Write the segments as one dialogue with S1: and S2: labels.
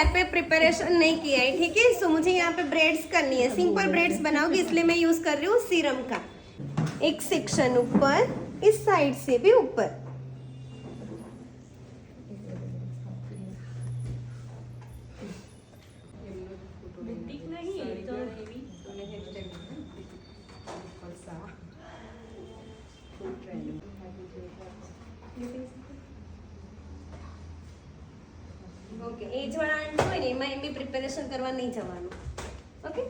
S1: Hair पे preparation नहीं किया है, ठीक है। सो मुझे यहाँ पे ब्रेड्स करनी है, सिंपल ब्रेड्स बनाओगी, इसलिए मैं यूज कर रही हूँ सीरम का। एक सेक्शन ऊपर, इस साइड से भी ऊपर। ઓકે, એજ વાળા આંટી હોય ને એમાં એમની પ્રિપેરેશન કરવા નહીં જવાનું, ઓકે।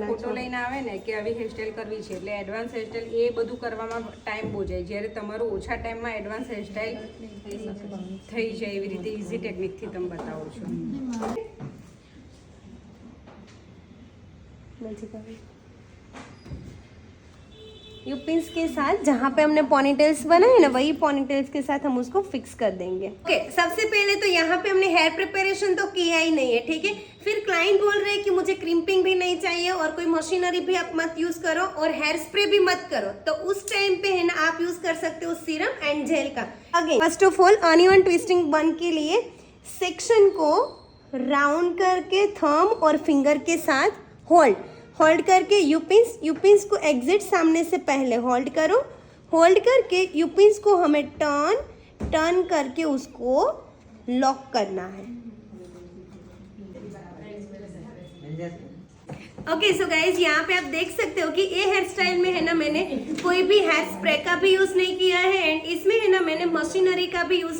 S2: ફોટો લઈને આવે ને કે આવી હેરસ્ટાઈલ કરવી છે એટલે એડવાન્સ હેરસ્ટાઈલ એ બધું કરવામાં ટાઈમ બહુ જાય, જ્યારે તમારું ઓછા ટાઈમમાં એડવાન્સ હેરસ્ટાઈલ થઈ જાય એવી રીતે ઇઝી ટેકનિકથી તમે બતાવો છો।
S1: यूपिन्स के साथ जहाँ पे हमने पॉनीटेल्स बनाए ना, वही पॉनीटेल्स के साथ हम उसको फिक्स कर देंगे। ओके, सबसे पहले तो यहाँ पे हमने हेयर प्रिपरेशन तो किया ही नहीं है, ठीक है। फिर क्लाइंट बोल रहे हैं कि मुझे क्रिम्पिंग भी नहीं चाहिए और कोई मशीनरी भी आप मत यूज करो और हेयर स्प्रे भी मत करो, तो उस टाइम पे है ना आप यूज कर सकते हो सीरम एंड जेल का। Again first of all uneven twisting बन के लिए सेक्शन को राउंड करके थंब और फिंगर के साथ होल्ड करके यूपिन्स को एग्जिट सामने से पहले होल्ड करो। होल्ड करके यूपिन्स को हमें टर्न करके उसको लॉक करना है। ओके सो गाइज, यहाँ पे आप देख सकते हो कि ये हेयर स्टाइल में है ना मैंने कोई भी हेयर स्प्रे का भी यूज नहीं किया है एंड इसमें है ना मैंने मशीनरी का भी यूज